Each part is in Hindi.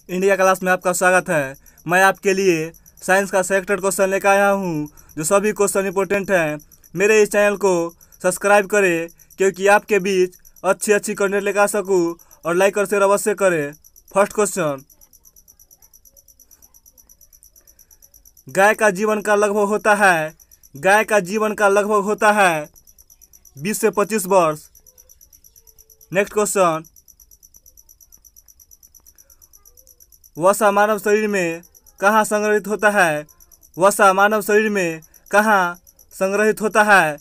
इंडिया क्लास में आपका स्वागत है। मैं आपके लिए साइंस का सेलेक्टेड क्वेश्चन लेकर आया हूँ, जो सभी क्वेश्चन इंपॉर्टेंट हैं। मेरे इस चैनल को सब्सक्राइब करें, क्योंकि आपके बीच अच्छी कंटेंट लेकर आ सकूँ, और लाइक और शेयर अवश्य करें। फर्स्ट क्वेश्चन, गाय का जीवन काल लगभग होता है 20 से 25 वर्ष। नेक्स्ट क्वेश्चन, वसा मानव शरीर में कहाँ संग्रहित होता है? वसा मानव शरीर में कहाँ संग्रहित होता है?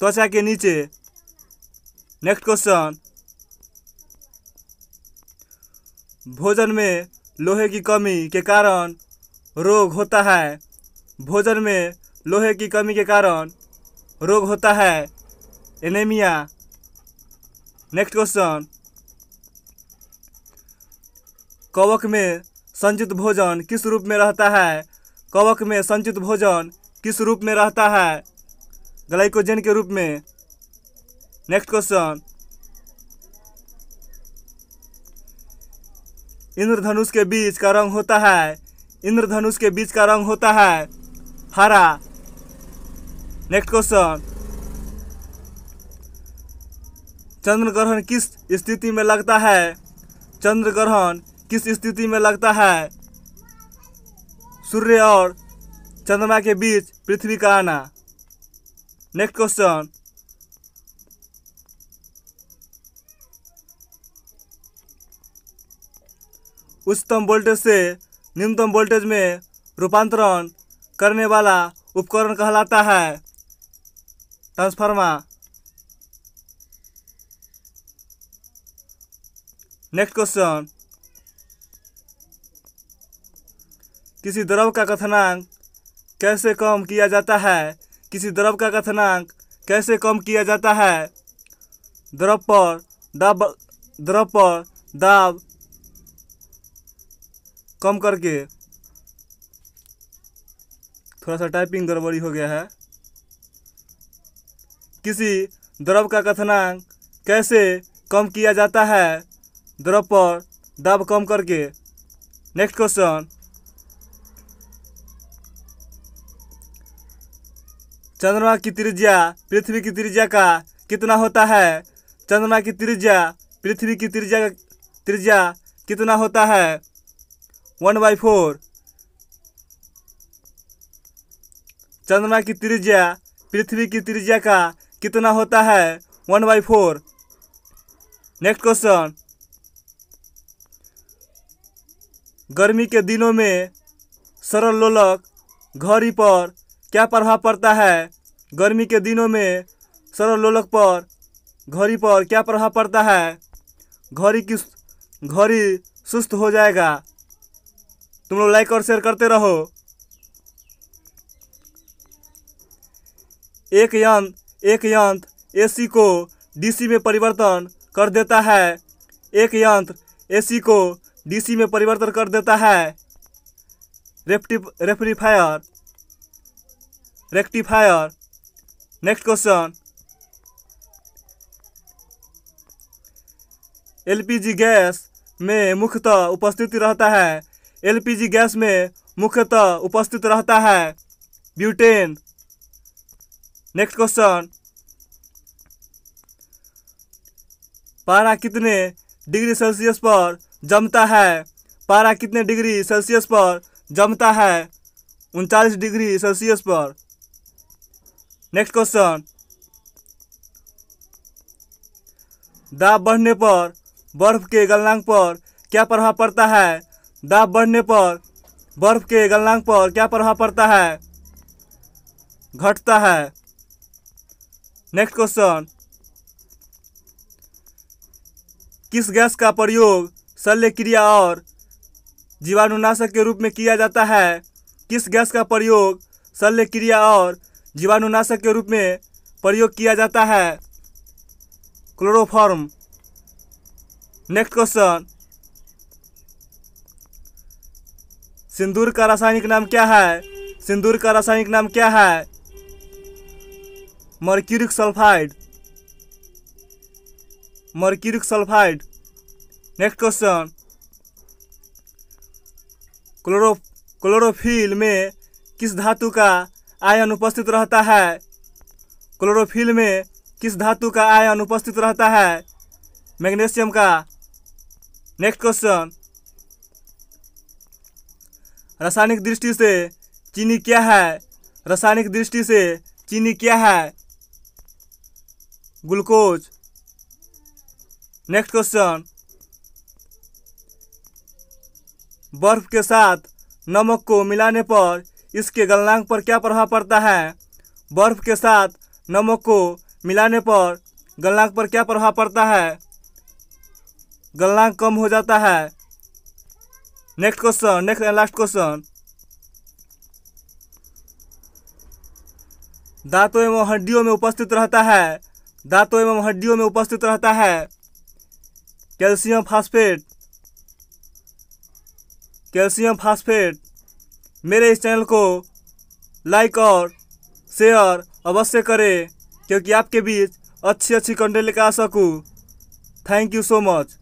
त्वचा के नीचे। नेक्स्ट क्वेश्चन, भोजन में लोहे की कमी के कारण रोग होता है। भोजन में लोहे की कमी के कारण रोग होता है, एनीमिया। नेक्स्ट क्वेश्चन, कवक में संचित भोजन किस रूप में रहता है? कवक में संचित भोजन किस रूप में रहता है? ग्लाइकोजन के रूप में। नेक्स्ट क्वेश्चन, इंद्रधनुष के बीच का रंग होता है। इंद्रधनुष के बीच का रंग होता है हरा। नेक्स्ट क्वेश्चन, चंद्र ग्रहण किस स्थिति में लगता है? चंद्र ग्रहण किस स्थिति में लगता है? सूर्य और चंद्रमा के बीच पृथ्वी का आना। नेक्स्ट क्वेश्चन, उच्चतम वोल्टेज से निम्नतम वोल्टेज में रूपांतरण करने वाला उपकरण कहलाता है ट्रांसफार्मर। नेक्स्ट क्वेश्चन, किसी द्रव का क्वथनांक कैसे कम किया जाता है? किसी द्रव का क्वथनांक कैसे कम किया जाता है? द्रव पर दाब कम करके। थोड़ा सा टाइपिंग गड़बड़ी हो गया है। किसी द्रव का क्वथनांक कैसे कम किया जाता है? द्रव पर दाब कम करके। नेक्स्ट क्वेश्चन, चंद्रमा की त्रिज्या पृथ्वी की त्रिज्या का कितना होता है? चंद्रमा की त्रिज्या पृथ्वी की त्रिज्या कितना होता है? 1/4। चंद्रमा की त्रिज्या पृथ्वी की त्रिज्या का कितना होता है? 1/4। नेक्स्ट क्वेश्चन, गर्मी के दिनों में सरल लोलक घड़ी पर क्या प्रभाव पड़ता है? गर्मी के दिनों में सरल लोलक पर घड़ी पर क्या प्रभाव पड़ता है? घड़ी सुस्त हो जाएगा। तुम लोग लाइक और शेयर करते रहो। एक यंत्र एसी को डीसी में परिवर्तन कर देता है। एक यंत्र एसी को डीसी में परिवर्तन कर देता है rectifier. Next question, LPG gas में मुख्यतः उपस्थित रहता है। एलपीजी गैस में मुख्यतः उपस्थित रहता है ब्यूटेन। नेक्स्ट क्वेश्चन, पारा कितने डिग्री सेल्सियस पर जमता है? पारा कितने डिग्री सेल्सियस पर जमता है? 39 डिग्री सेल्सियस पर। नेक्स्ट क्वेश्चन, दाब बढ़ने पर बर्फ के गलनांक पर क्या प्रभाव पड़ता है? दाब बढ़ने पर बर्फ के गलनांक पर क्या प्रभाव पड़ता है? घटता है। नेक्स्ट क्वेश्चन, किस गैस का प्रयोग शल्य क्रिया और जीवाणुनाशक के रूप में किया जाता है? किस गैस का प्रयोग शल्य क्रिया और जीवाणुनाशक के रूप में प्रयोग किया जाता है? क्लोरोफॉर्म। नेक्स्ट क्वेश्चन, सिंदूर का रासायनिक नाम क्या है? सिंदूर का रासायनिक नाम क्या है? Mercuric sulphide. Next question, chlorophyll में किस धातु का आयन उपस्थित रहता है? क्लोरोफिल में किस धातु का आयन उपस्थित रहता है? मैग्नीशियम का। नेक्स्ट क्वेश्चन, रासायनिक दृष्टि से चीनी क्या है? रासायनिक दृष्टि से चीनी क्या है? ग्लूकोज। नेक्स्ट क्वेश्चन, बर्फ के साथ नमक को मिलाने पर इसके गलनांक पर क्या प्रभाव पड़ता है? बर्फ के साथ नमक को मिलाने पर गलनांक पर क्या प्रभाव पड़ता है? गलनांक कम हो जाता है। Next question, next and last question, दांतों एवं हड्डियों में उपस्थित रहता है। दांतों एवं हड्डियों में उपस्थित रहता है कैल्शियम फास्फेट। Calcium phosphate. मेरे इस चैनल को लाइक और शेयर अवश्य करें क्योंकि आपके बीच अच्छी कंटेंट लेकर आ सकूं। Thank you so much.